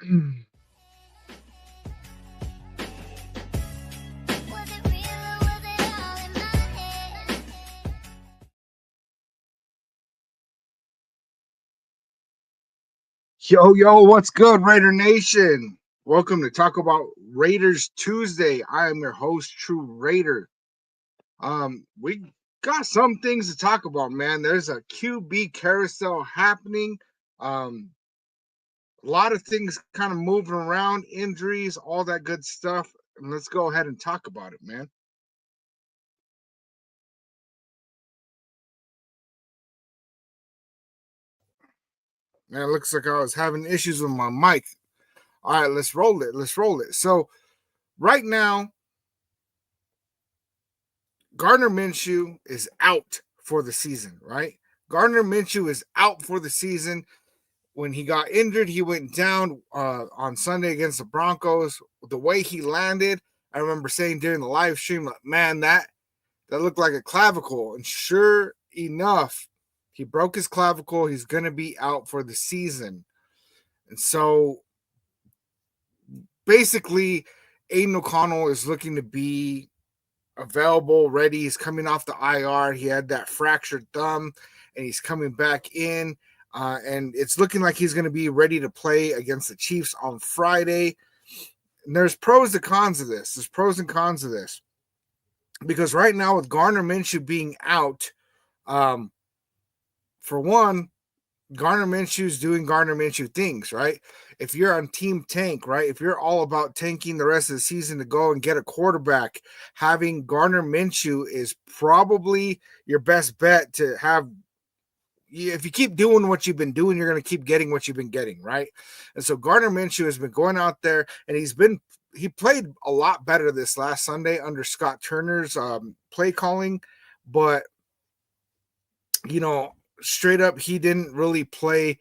Yo, what's good, Raider Nation? Welcome to Taco-Bout Raiders Tuesday. I am your host, TRU Raider. We got some things to talk about, man. There's a QB carousel happening. A lot of things kind of moving around, injuries, all that good stuff. And let's go ahead and talk about it, man. Man, it looks like I was having issues with my mic. All right, let's roll it. So right now, Gardner Minshew is out for the season, right? Gardner Minshew is out for the season. When he got injured, he went down on Sunday against the Broncos. The way he landed, I remember saying during the live stream, man, that looked like a clavicle. And sure enough, he broke his clavicle. He's going to be out for the season. And so basically, Aiden O'Connell is looking to be available, ready. He's coming off the IR. He had that fractured thumb, and he's coming back in. And it's looking like he's going to be ready to play against the Chiefs on Friday. And there's pros and cons of this. Because right now with Gardner Minshew being out, for one, Gardner Minshew's doing Gardner Minshew things, right? If you're on Team Tank, right? If you're all about tanking the rest of the season to go and get a quarterback, having Gardner Minshew is probably your best bet to have. If you keep doing what you've been doing, you're going to keep getting what you've been getting, right? And so Gardner Minshew has been going out there, and he played a lot better this last Sunday under Scott Turner's play calling, but straight up, he didn't really play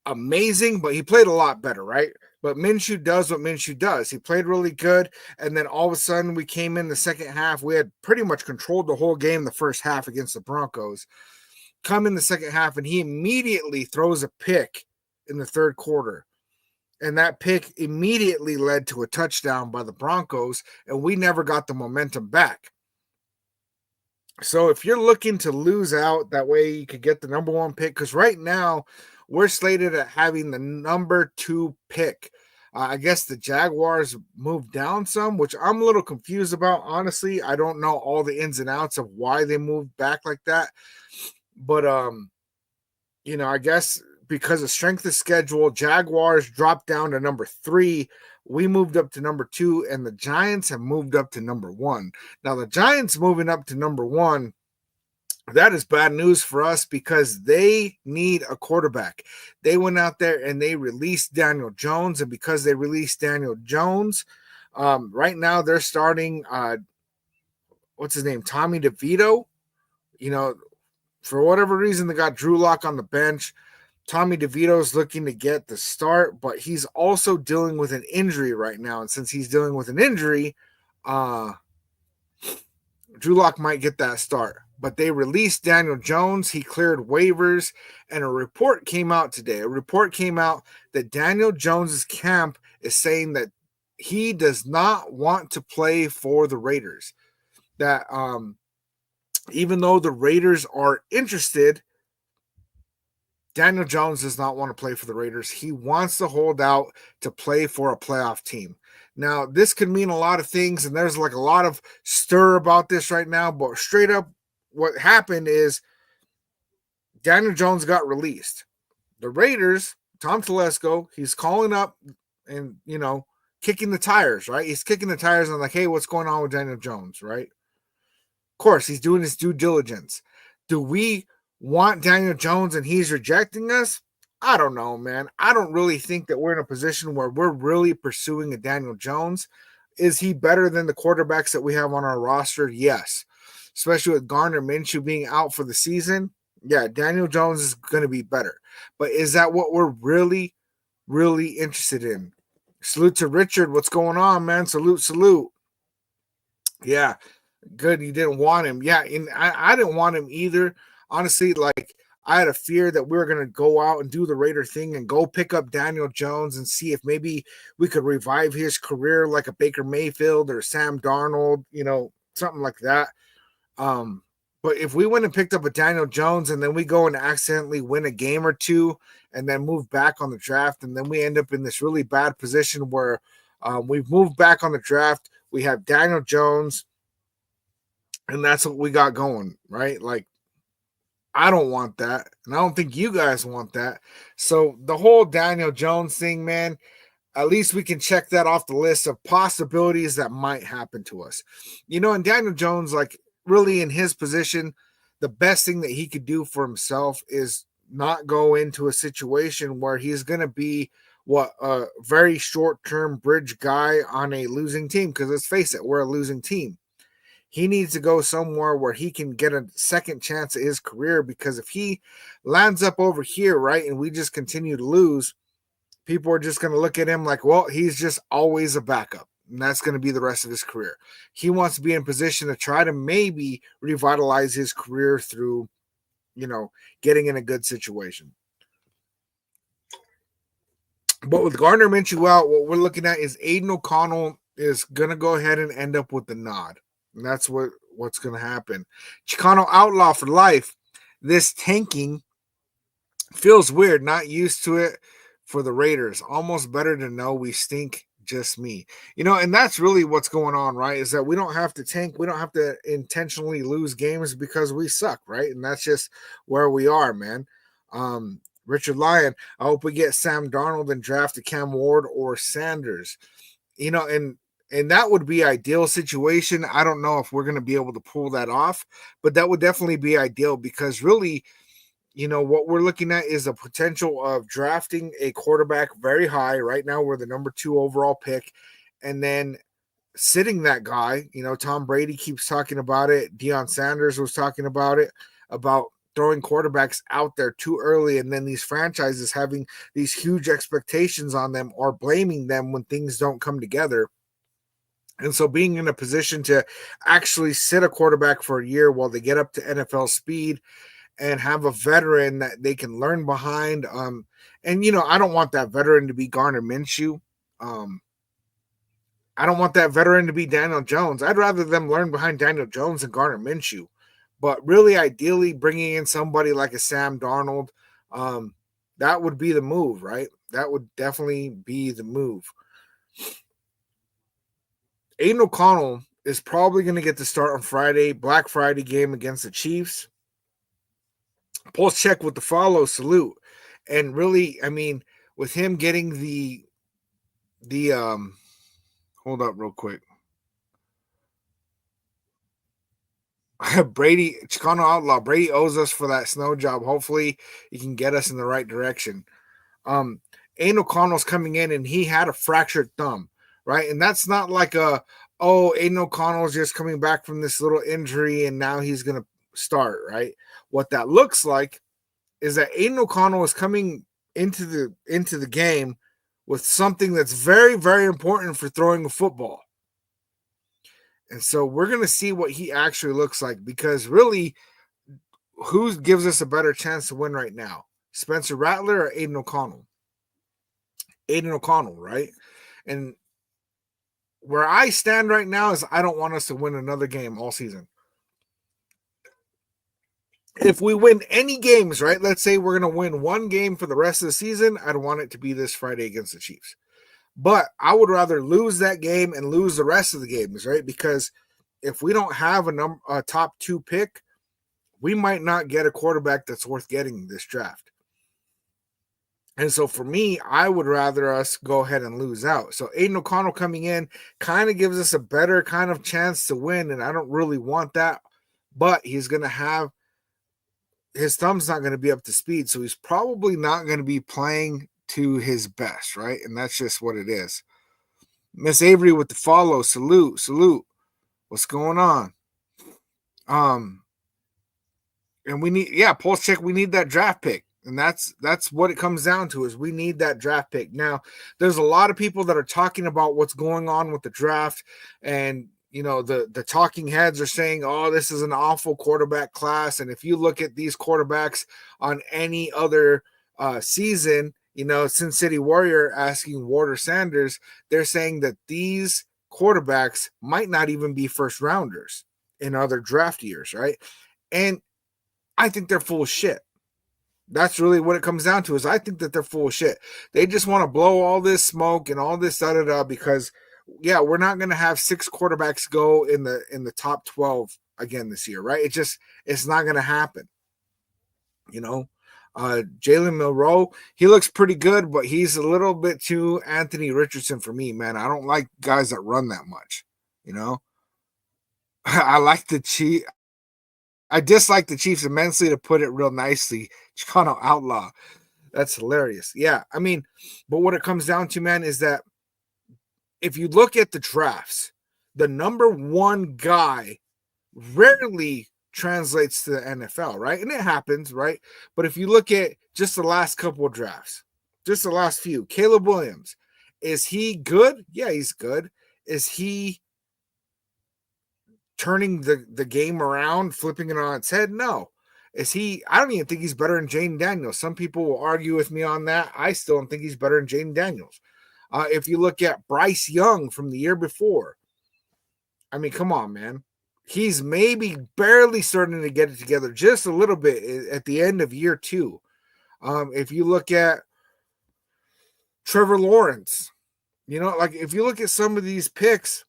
amazing, but he played a lot better, right? But Minshew does what Minshew does. He played really good, and then all of a sudden we came in the second half. We had pretty much controlled the whole game the first half against the Broncos. Come in the second half, and he immediately throws a pick in the third quarter. And that pick immediately led to a touchdown by the Broncos, and we never got the momentum back. So if you're looking to lose out, that way you could get the number one pick, because right now we're slated at having the number 2 pick. I guess the Jaguars moved down some, which I'm a little confused about. Honestly, I don't know all the ins and outs of why they moved back like that. But, I guess because of strength of schedule, Jaguars dropped down to number 3. We moved up to number 2, and the Giants have moved up to number 1. Now, the Giants moving up to number 1, that is bad news for us because they need a quarterback. They went out there and they released Daniel Jones, and because they released Daniel Jones, right now they're starting, what's his name, Tommy DeVito. For whatever reason, they got Drew Lock on the bench. Tommy DeVito's looking to get the start, but he's also dealing with an injury right now. And since he's dealing with an injury, Drew Lock might get that start. But they released Daniel Jones. He cleared waivers, and a report came out today. A report came out that Daniel Jones's camp is saying that he does not want to play for the Raiders. That even though the Raiders are interested, Daniel Jones does not want to play for the Raiders. He wants to hold out to play for a playoff team. Now, this could mean a lot of things, and there's like a lot of stir about this right now, but straight up, what happened is Daniel Jones got released. The Raiders, Tom Telesco, he's calling up and, kicking the tires, right? He's kicking the tires and like, hey, what's going on with Daniel Jones, right? Of course, he's doing his due diligence. Do we want Daniel Jones and he's rejecting us? I don't know, man. I don't really think that we're in a position where we're really pursuing a Daniel Jones. Is he better than the quarterbacks that we have on our roster? Yes. Especially with Gardner Minshew being out for the season. Yeah, Daniel Jones is going to be better. But is that what we're really, really interested in? Salute to Richard. What's going on, man? Salute. Yeah, good. You didn't want him. Yeah, and I didn't want him either. Honestly, like, I had a fear that we were going to go out and do the Raider thing and go pick up Daniel Jones and see if maybe we could revive his career like a Baker Mayfield or Sam Darnold, something like that. But if we went and picked up a Daniel Jones and then we go and accidentally win a game or two and then move back on the draft, and then we end up in this really bad position where we've moved back on the draft, we have Daniel Jones, and that's what we got going, right? Like, I don't want that, and I don't think you guys want that. So the whole Daniel Jones thing, man, at least we can check that off the list of possibilities that might happen to us. And Daniel Jones, like, really in his position, the best thing that he could do for himself is not go into a situation where he's going to be a very short-term bridge guy on a losing team, because let's face it, we're a losing team. He needs to go somewhere where he can get a second chance at his career, because if he lands up over here, right, and we just continue to lose, people are just going to look at him like, well, he's just always a backup, and that's going to be the rest of his career. He wants to be in position to try to maybe revitalize his career through, getting in a good situation. But with Gardner Minshew out, what we're looking at is Aiden O'Connell is going to go ahead and end up with the nod. And that's what's going to happen. Chicano outlaw for life. This tanking feels weird. Not used to it for the Raiders. Almost better to know we stink, just me. And that's really what's going on, right? Is that we don't have to tank. We don't have to intentionally lose games because we suck, right? And that's just where we are, man. Richard Lyon, I hope we get Sam Darnold and draft a Cam Ward or Sanders. And that would be ideal situation. I don't know if we're going to be able to pull that off, but that would definitely be ideal, because really, what we're looking at is the potential of drafting a quarterback very high. Right now, we're the number 2 overall pick, and then sitting that guy. Tom Brady keeps talking about it. Deion Sanders was talking about it, about throwing quarterbacks out there too early, and then these franchises having these huge expectations on them or blaming them when things don't come together. And so being in a position to actually sit a quarterback for a year while they get up to NFL speed and have a veteran that they can learn behind. And, I don't want that veteran to be Gardner Minshew. I don't want that veteran to be Daniel Jones. I'd rather them learn behind Daniel Jones than Gardner Minshew. But really, ideally, bringing in somebody like a Sam Darnold, that would be the move, right? That would definitely be the move. Aiden O'Connell is probably going to get the start on Friday, Black Friday game against the Chiefs. Pulse check with the follow, salute. And really, with him getting the hold up real quick. Brady, Chicano Outlaw, Brady owes us for that snow job. Hopefully he can get us in the right direction. Aiden O'Connell's coming in and he had a fractured thumb, right? And that's not like Aiden O'Connell's just coming back from this little injury and now he's going to start, right? What that looks like is that Aiden O'Connell is coming into the game with something that's very, very important for throwing a football. And so we're going to see what he actually looks like, because really, who gives us a better chance to win right now? Spencer Rattler or Aiden O'Connell? Aiden O'Connell, right? And where I stand right now is I don't want us to win another game all season. If we win any games, right, let's say we're going to win one game for the rest of the season, I'd want it to be this Friday against the Chiefs. But I would rather lose that game and lose the rest of the games, right? Because if we don't have a top 2 pick, we might not get a quarterback that's worth getting this draft. And so for me, I would rather us go ahead and lose out. So Aiden O'Connell coming in kind of gives us a better kind of chance to win, and I don't really want that. But he's going to have – his thumb's not going to be up to speed, so he's probably not going to be playing to his best, right? And that's just what it is. Miss Avery with the follow. Salute. What's going on? And we need, pulse check. We need that draft pick. And that's what it comes down to, is we need that draft pick. Now, there's a lot of people that are talking about what's going on with the draft, and the talking heads are saying, oh, this is an awful quarterback class. And if you look at these quarterbacks on any other season, Sin City Warrior asking Warder Sanders, they're saying that these quarterbacks might not even be first rounders in other draft years, right? And I think they're full of shit. That's really what it comes down to, is I think that they're full of shit. They just want to blow all this smoke and all this da-da-da because, yeah, we're not going to have 6 quarterbacks go in the top 12 again this year, right? It's not going to happen. Jalen Milroe, he looks pretty good, but he's a little bit too Anthony Richardson for me, man. I don't like guys that run that much, I like the Chiefs. I dislike the Chiefs immensely, to put it real nicely. Chicano Outlaw. That's hilarious. Yeah, but what it comes down to, man, is that if you look at the drafts, the number one guy rarely translates to the NFL, right? And it happens, right? But if you look at just the last couple of drafts, just the last few, Caleb Williams, is he good? Yeah, he's good. Is he turning the game around, flipping it on its head? No. Is he? I don't even think he's better than Jaden Daniels. Some people will argue with me on that. I still don't think he's better than Jaden Daniels. If you look at Bryce Young from the year before, come on, man. He's maybe barely starting to get it together just a little bit at the end of year 2. If you look at Trevor Lawrence, if you look at some of these picks,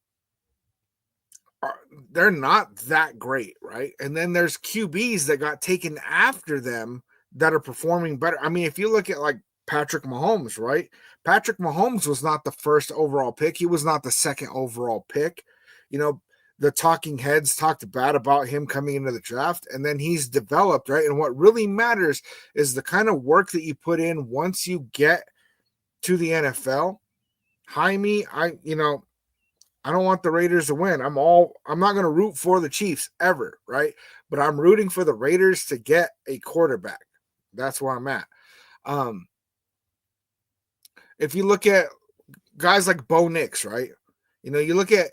they're not that great, right? And then there's QBs that got taken after them that are performing better. If you look at like Patrick Mahomes, right? Patrick Mahomes was not the first overall pick. He was not the second overall pick. The talking heads talked bad about him coming into the draft, and then he's developed, right? And what really matters is the kind of work that you put in once you get to the NFL. Jaime, I don't want the Raiders to win. I'm not going to root for the Chiefs ever, right? But I'm rooting for the Raiders to get a quarterback. That's where I'm at. If you look at guys like Bo Nix, right? You look at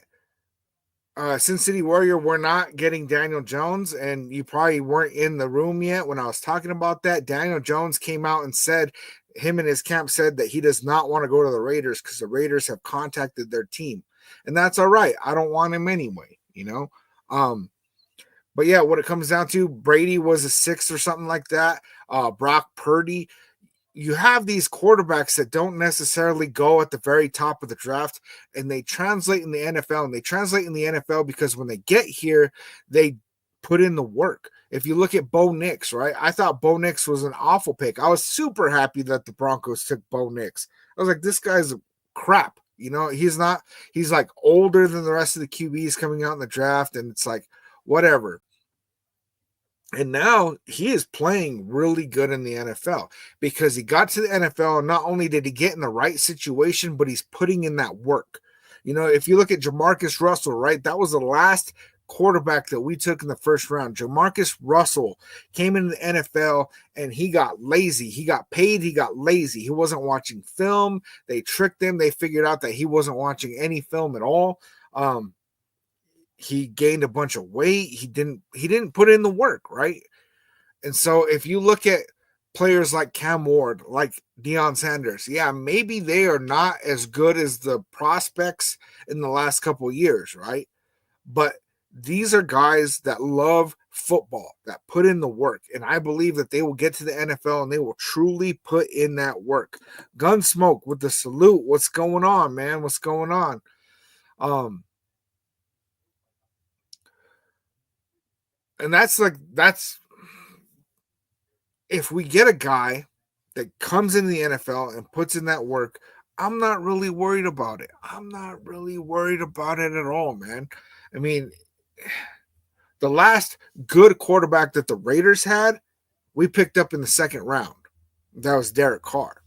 Sin City Warrior, we're not getting Daniel Jones, and you probably weren't in the room yet when I was talking about that. Daniel Jones came out and said, him and his camp said that he does not want to go to the Raiders because the Raiders have contacted their team. And that's all right. I don't want him anyway, But yeah, what it comes down to, Brady was a 6th or something like that. Brock Purdy. You have these quarterbacks that don't necessarily go at the very top of the draft, and they translate in the NFL. And they translate in the NFL because when they get here, they put in the work. If you look at Bo Nix, right? I thought Bo Nix was an awful pick. I was super happy that the Broncos took Bo Nix. I was like, this guy's crap. He's not, he's like older than the rest of the QBs coming out in the draft, and it's like, whatever. And now he is playing really good in the NFL because he got to the NFL, and not only did he get in the right situation, but he's putting in that work. If you look at Jamarcus Russell, right, that was the last quarterback that we took in the first round. Jamarcus Russell came into the NFL and he got lazy. He got paid. He got lazy. He wasn't watching film. They tricked him. They figured out that he wasn't watching any film at all. He gained a bunch of weight. He didn't put in the work, right? And so if you look at players like Cam Ward, like Deion Sanders, yeah, maybe they are not as good as the prospects in the last couple of years, right? But these are guys that love football, that put in the work. And I believe that they will get to the NFL and they will truly put in that work. Gunsmoke with the salute. What's going on, man? What's going on? And that's if we get a guy that comes into the NFL and puts in that work, I'm not really worried about it. I'm not really worried about it at all, man. The last good quarterback that the Raiders had, we picked up in the second round. That was Derek Carr.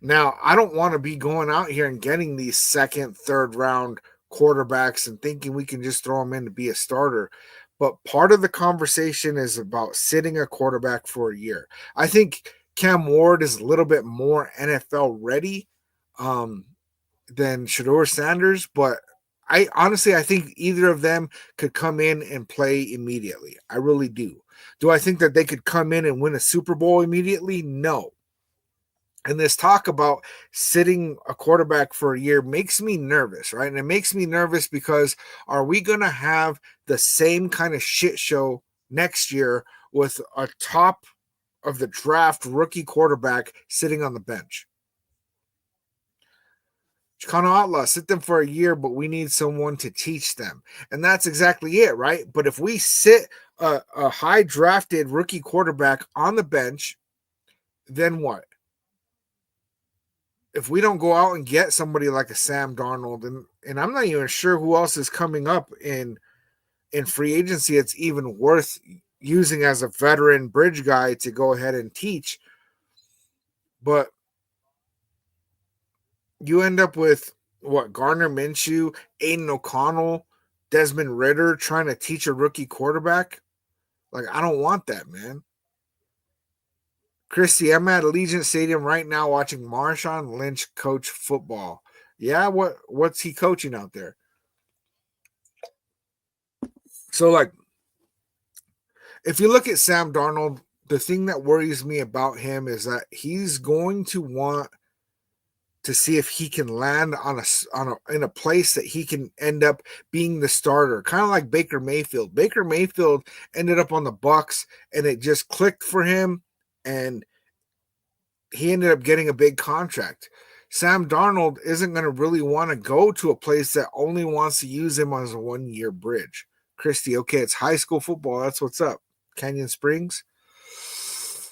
Now, I don't want to be going out here and getting these second, third round quarterbacks and thinking we can just throw them in to be a starter. But part of the conversation is about sitting a quarterback for a year. I think Cam Ward is a little bit more NFL ready than Shedeur Sanders, but I honestly, I think either of them could come in and play immediately. I really do. Do I think that they could come in and win a Super Bowl immediately? No. And this talk about sitting a quarterback for a year makes me nervous, right? And it makes me nervous because are we going to have the same kind of shit show next year with a top of the draft rookie quarterback sitting on the bench? Chicano Outlaw, sit them for a year, but we need someone to teach them. And that's exactly it, right? But if we sit a high drafted rookie quarterback on the bench, then what? If we don't go out and get somebody like a Sam Darnold, and I'm not even sure who else is coming up in free agency, it's even worth using as a veteran bridge guy to go ahead and teach. But you end up with what, Gardner Minshew, Aiden O'Connell, Desmond Ridder trying to teach a rookie quarterback. Like, I don't want that, man. Christy, I'm at Allegiant Stadium right now watching Marshawn Lynch coach football. Yeah, what's he coaching out there? So, like, if you look at Sam Darnold, the thing that worries me about him is that he's going to want to see if he can land in a place that he can end up being the starter, kind of like Baker Mayfield. Baker Mayfield ended up on the Bucs, and it just clicked for him, and he ended up getting a big contract. Sam Darnold isn't going to really want to go to a place that only wants to use him as a 1-year bridge. Christy, okay, it's high school football. That's what's up. Canyon Springs.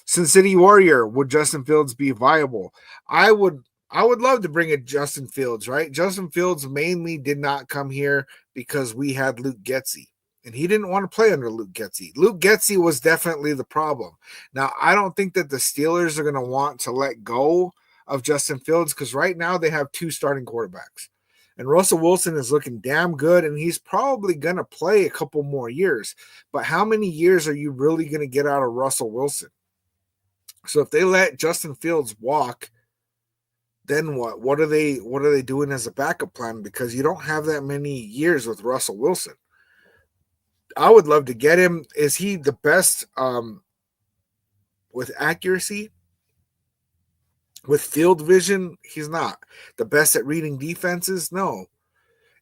Sin City Warrior, would Justin Fields be viable? I would love to bring in Justin Fields, right? Justin Fields mainly did not come here because we had Luke Getsy, and he didn't want to play under Luke Getsy. Luke Getsy was definitely the problem. Now, I don't think that the Steelers are going to want to let go of Justin Fields because right now they have 2 starting quarterbacks. And Russell Wilson is looking damn good, and he's probably going to play a couple more years. But how many years are you really going to get out of Russell Wilson? So if they let Justin Fields walk, then what? What are they doing as a backup plan? Because you don't have that many years with Russell Wilson. I would love to get him. Is he the best with accuracy? With field vision? He's not. The best at reading defenses? No.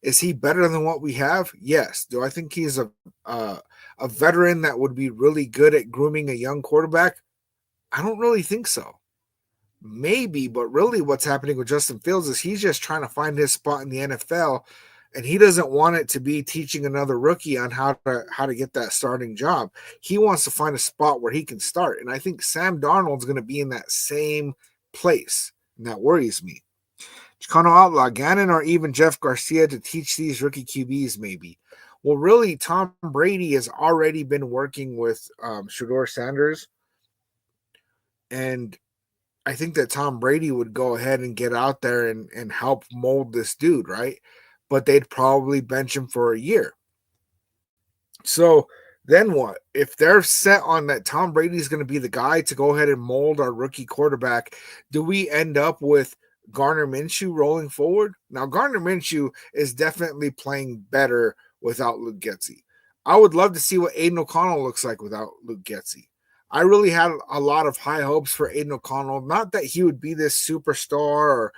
Is he better than what we have? Yes. Do I think he's a veteran that would be really good at grooming a young quarterback? I don't really think so. Maybe, but really what's happening with Justin Fields is he's just trying to find his spot in the NFL, and he doesn't want it to be teaching another rookie on how to get that starting job. He wants to find a spot where he can start, and I think Sam Darnold's going to be in that same place, and that worries me. Chicano Outlaw, Gannon or even Jeff Garcia to teach these rookie QBs maybe. Well, really, Tom Brady has already been working with Shedeur Sanders, and I think that Tom Brady would go ahead and get out there and help mold this dude, right? But they'd probably bench him for a year. So then what? If they're set on that Tom Brady's going to be the guy to go ahead and mold our rookie quarterback, do we end up with Gardner Minshew rolling forward? Now, Gardner Minshew is definitely playing better without Luke Getsy. I would love to see what Aiden O'Connell looks like without Luke Getsy. I really had a lot of high hopes for Aiden O'Connell. Not that he would be this superstar or,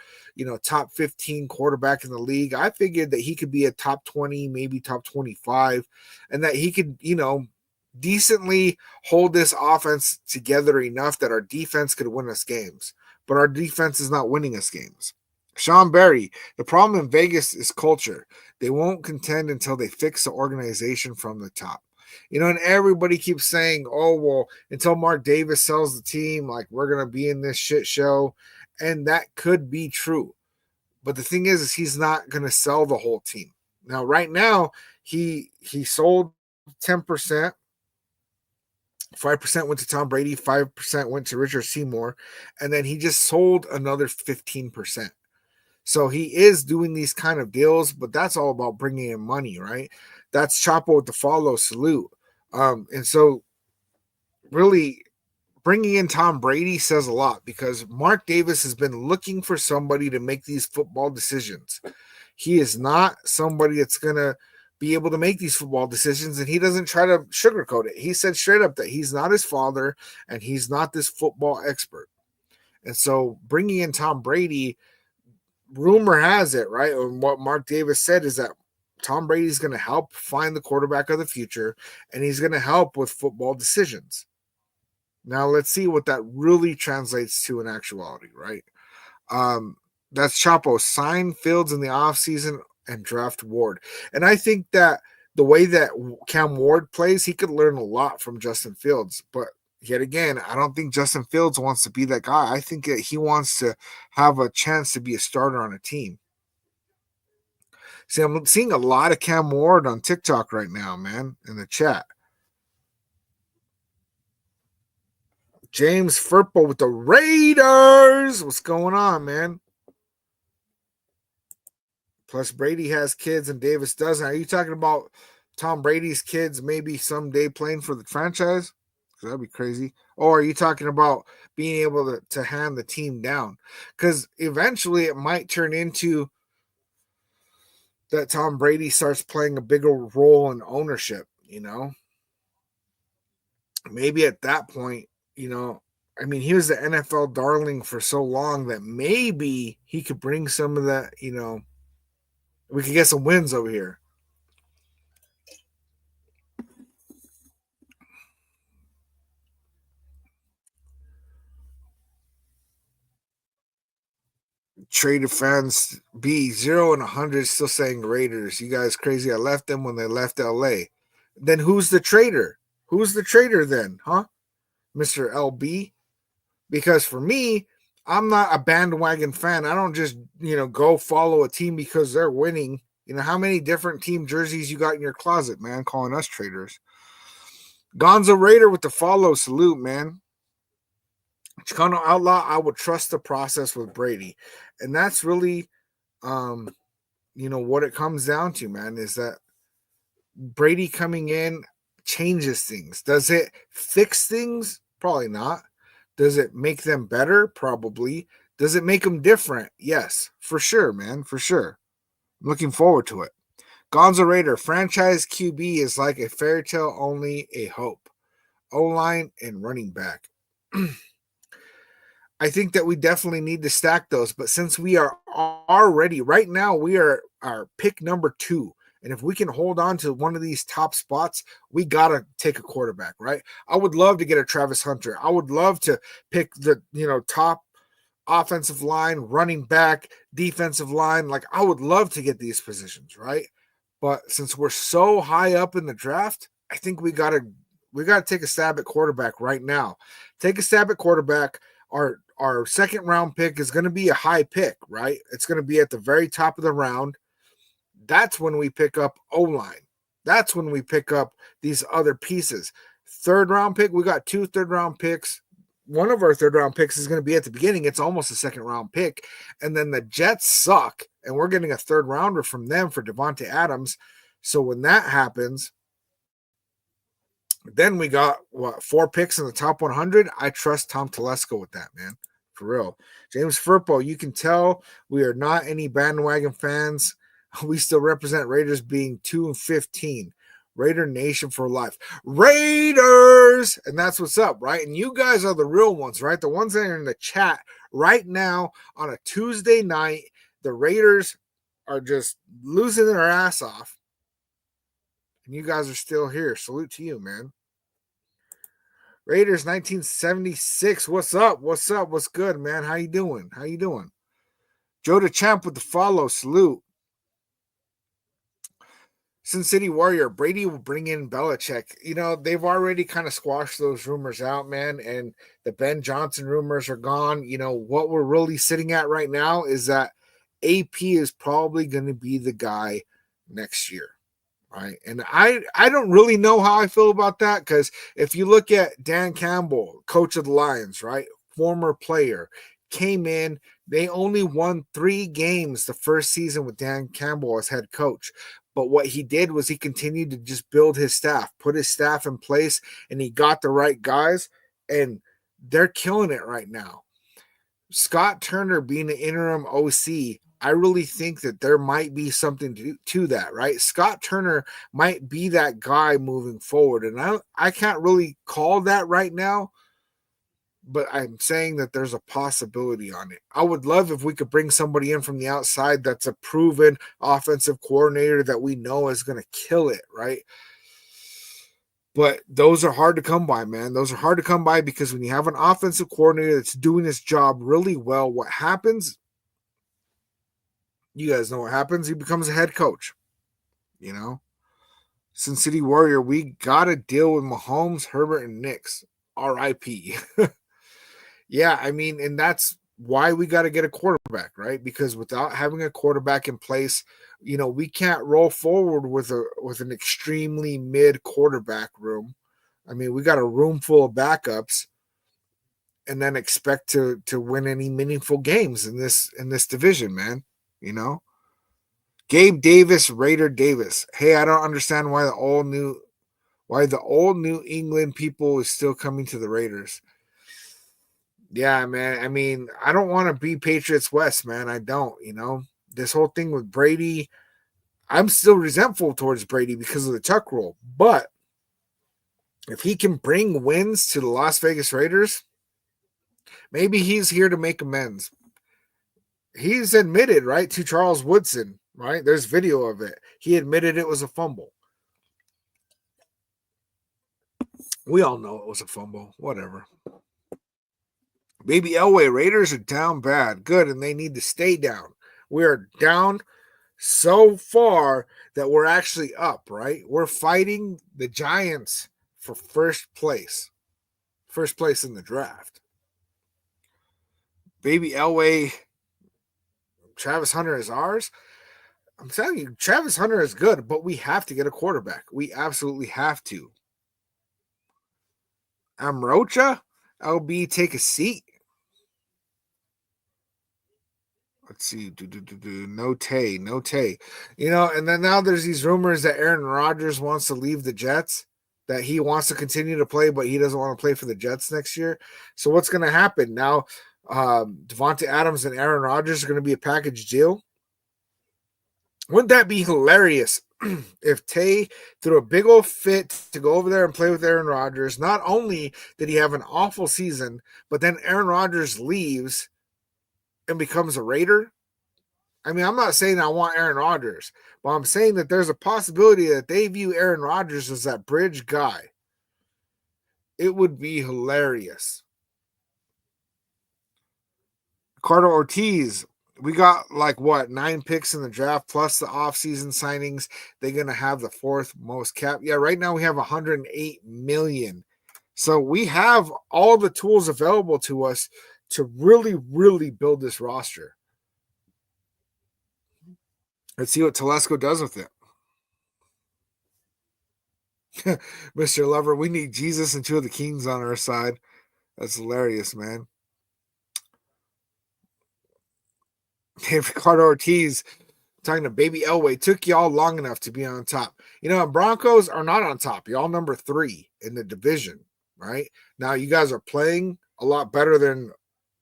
top 15 quarterback in the league. I figured that he could be a top 20, maybe top 25, and that he could, decently hold this offense together enough that our defense could win us games. But our defense is not winning us games. Sean Barry, the problem in Vegas is culture. They won't contend until they fix the organization from the top. And everybody keeps saying, oh, well, until Mark Davis sells the team, like we're going to be in this shit show. And that could be true. But the thing is he's not going to sell the whole team. Now, right now, he sold 10%. 5% went to Tom Brady, 5% went to Richard Seymour, and then he just sold another 15%. So he is doing these kind of deals, but that's all about bringing in money, right? That's Chapo with the follow salute. And so really bringing in Tom Brady says a lot because Mark Davis has been looking for somebody to make these football decisions. He is not somebody that's going to be able to make these football decisions, and he doesn't try to sugarcoat it. He said straight up that he's not his father and he's not this football expert. And so bringing in Tom Brady, rumor has it, right? And what Mark Davis said is that Tom Brady's going to help find the quarterback of the future, and he's going to help with football decisions. Now let's see what that really translates to in actuality, right? That's Chapo. Sign Fields in the offseason and draft Ward. And I think that the way that Cam Ward plays, he could learn a lot from Justin Fields. But yet again, I don't think Justin Fields wants to be that guy. I think that he wants to have a chance to be a starter on a team. See, I'm seeing a lot of Cam Ward on TikTok right now, man, in the chat. James Furpo with the Raiders. What's going on, man? Plus, Brady has kids and Davis doesn't. Are you talking about Tom Brady's kids maybe someday playing for the franchise? That'd be crazy. Or are you talking about being able to hand the team down? Because eventually it might turn into that Tom Brady starts playing a bigger role in ownership, you know? Maybe at that point, you know, I mean, he was the NFL darling for so long that maybe he could bring some of that, you know, we could get some wins over here. Traded fans be 0 and 100 still saying Raiders. You guys crazy. I left them when they left LA. Then who's the trader? Who's the trader then, huh? Mr. LB? Because for me, I'm not a bandwagon fan. I don't just, you know, go follow a team because they're winning. You know, how many different team jerseys you got in your closet, man, calling us traders? Gonzo Raider with the follow. Salute, man. Chicano Outlaw, I would trust the process with Brady. And that's really, you know, what it comes down to, man, is that Brady coming in changes things. Does it fix things? Probably not. Does it make them better? Probably. Does it make them different? Yes, for sure, man, for sure. I'm looking forward to it. Gonzo Raider, franchise QB is like a fairy tale, only a hope. O-line and running back. I think that we definitely need to stack those. But since we are already, right now, we are our pick number 2. And if we can hold on to one of these top spots, we got to take a quarterback, right? I would love to get a Travis Hunter. I would love to pick the, you know, top offensive line, running back, defensive line. Like, I would love to get these positions, right? But since we're so high up in the draft, I think we got to take a stab at quarterback right now. Take a stab at quarterback. Our second round pick is going to be a high pick, right? It's going to be at the very top of the round. That's when we pick up O-line. That's when we pick up these other pieces. Third round pick, we got 2 third round picks. One of our third round picks is going to be at the beginning. It's almost a second round pick. And then the Jets suck, and we're getting a third rounder from them for Devontae Adams. So when that happens, then we got 4 picks in the top 100. I trust Tom Telesco with that, man. For real. James Furpo, you can tell we are not any bandwagon fans. We still represent Raiders being 2-15. Raider Nation for life. Raiders! And that's what's up, right? And you guys are the real ones, right? The ones that are in the chat right now on a Tuesday night. The Raiders are just losing their ass off. And you guys are still here. Salute to you, man. Raiders 1976. What's up? What's up? What's good, man? How you doing? How you doing? Joe the Champ with the follow. Salute. Sin City Warrior, Brady will bring in Belichick. You know, they've already kind of squashed those rumors out, man. And the Ben Johnson rumors are gone. You know, what we're really sitting at right now is that AP is probably going to be the guy next year. Right. And I don't really know how I feel about that, because if you look at Dan Campbell, coach of the Lions, right, former player, came in, they only won 3 games the first season with Dan Campbell as head coach. But what he did was he continued to just build his staff, put his staff in place, and he got the right guys, and they're killing it right now. Scott Turner being an interim OC I really think that there might be something to that, right? Scott Turner might be that guy moving forward. And I can't really call that right now, but I'm saying that there's a possibility on it. I would love if we could bring somebody in from the outside that's a proven offensive coordinator that we know is going to kill it, right? But those are hard to come by, man. Those are hard to come by because when you have an offensive coordinator that's doing his job really well, what happens? You guys know what happens. He becomes a head coach. You know, Sin City Warrior, we got to deal with Mahomes, Herbert, and Knicks. RIP. Yeah, I mean, and that's why we got to get a quarterback, right? Because without having a quarterback in place, we can't roll forward with an extremely mid quarterback room. I mean, we got a room full of backups and then expect to win any meaningful games in this division, man. You know? Gabe Davis, Raider Davis. Hey, I don't understand why the old New England people is still coming to the Raiders. Yeah, man. I mean, I don't want to be Patriots West, man. I don't, This whole thing with Brady, I'm still resentful towards Brady because of the Tuck rule. But if he can bring wins to the Las Vegas Raiders, maybe he's here to make amends. He's admitted, right, to Charles Woodson, right? There's video of it. He admitted it was a fumble. We all know it was a fumble. Whatever. Baby Elway, Raiders are down bad. Good, and they need to stay down. We are down so far that we're actually up, right? We're fighting the Giants for first place. First place in the draft. Baby Elway, Travis Hunter is ours. I'm telling you, Travis Hunter is good, but we have to get a quarterback. We absolutely have to. Amrocha, LB, take a seat. Let's see. No Tay. And then now there's these rumors that Aaron Rodgers wants to leave the Jets, that he wants to continue to play, but he doesn't want to play for the Jets next year. So what's going to happen now? Devontae Adams and Aaron Rodgers are going to be a package deal. Wouldn't that be hilarious if Tay threw a big old fit to go over there and play with Aaron Rodgers? Not only did he have an awful season, but then Aaron Rodgers leaves and becomes a Raider. I mean, I'm not saying I want Aaron Rodgers, but I'm saying that there's a possibility that they view Aaron Rodgers as that bridge guy. It would be hilarious. Carter Ortiz, we got 9 picks in the draft plus the offseason signings. They're going to have the 4th most cap. Yeah, right now we have 108 million. So we have all the tools available to us to really, really build this roster. Let's see what Telesco does with it. Mr. Lover, we need Jesus and 2 of the Kings on our side. That's hilarious, man. Ricardo Ortiz talking to Baby Elway. Took y'all long enough to be on top. Broncos are not on top. Y'all number 3 in the division, right? Now you guys are playing a lot better than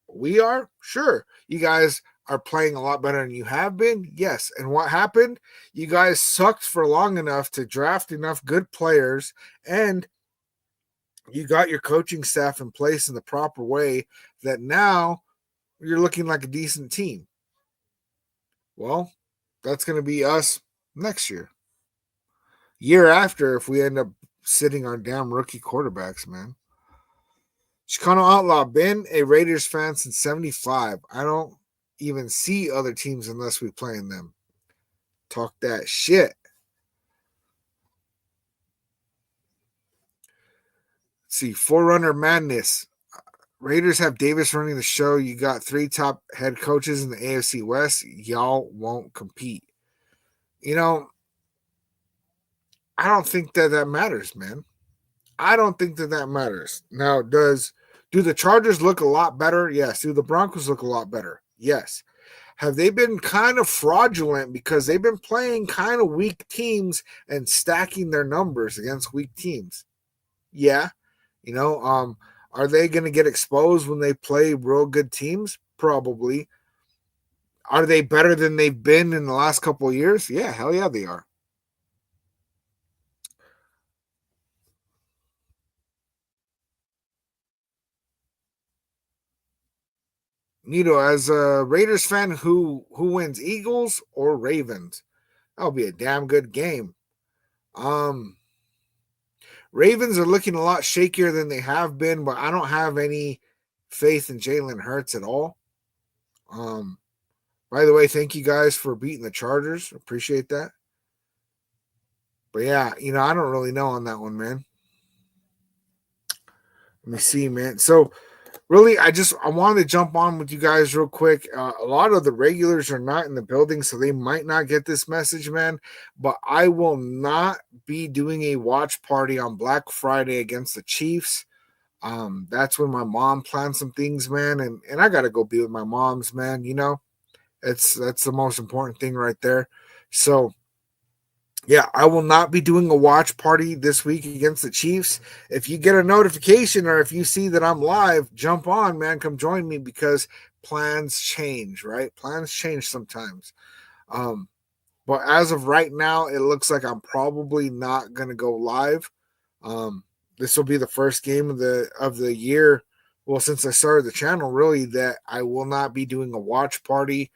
we are. Sure. You guys are playing a lot better than you have been. Yes. And what happened? You guys sucked for long enough to draft enough good players, and you got your coaching staff in place in the proper way that now you're looking like a decent team. Well, that's going to be us next year. Year after, if we end up sitting on damn rookie quarterbacks, man. Chicano Outlaw, been a Raiders fan since 75. I don't even see other teams unless we play in them. Talk that shit. Let's see, Forerunner Madness. Raiders have Davis running the show. You got 3 top head coaches in the AFC West. Y'all won't compete. I don't think that matters, man. I don't think that matters. Now, do the Chargers look a lot better? Yes. Do the Broncos look a lot better? Yes. Have they been kind of fraudulent because they've been playing kind of weak teams and stacking their numbers against weak teams? Yeah. Are they going to get exposed when they play real good teams? Probably. Are they better than they've been in the last couple of years? Yeah, hell yeah, they are. Nito, as a Raiders fan, who wins, Eagles or Ravens? That'll be a damn good game. Um, Ravens are looking a lot shakier than they have been, but I don't have any faith in Jalen Hurts at all. Um, by the way, thank you guys for beating the Chargers. Appreciate that. But yeah, I don't really know on that one, man. Let me see, man. So really, I wanted to jump on with you guys real quick. A lot of the regulars are not in the building, so they might not get this message, man. But I will not be doing a watch party on Black Friday against the Chiefs. That's when my mom planned some things, man, and I gotta go be with my mom's, man. That's the most important thing right there. So yeah, I will not be doing a watch party this week against the Chiefs. If you get a notification or if you see that I'm live, jump on, man. Come join me because plans change, right? Plans change sometimes. Um, but as of right now, it looks like I'm probably not gonna go live. Um, this will be the first game of the year. Well, since I started the channel, really, that I will not be doing a watch party,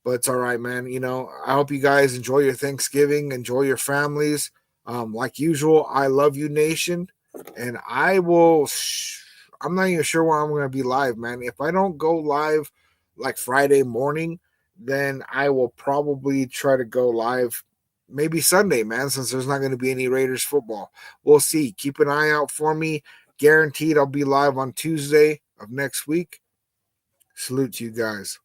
but it's all right, man. I hope you guys enjoy your Thanksgiving, enjoy your families. Like usual, I love you, nation, and I will. I'm not even sure where I'm going to be live, man. If I don't go live like Friday morning, then I will probably try to go live maybe Sunday, man, since there's not going to be any Raiders football. We'll see. Keep an eye out for me. Guaranteed I'll be live on Tuesday of next week. Salute to you guys.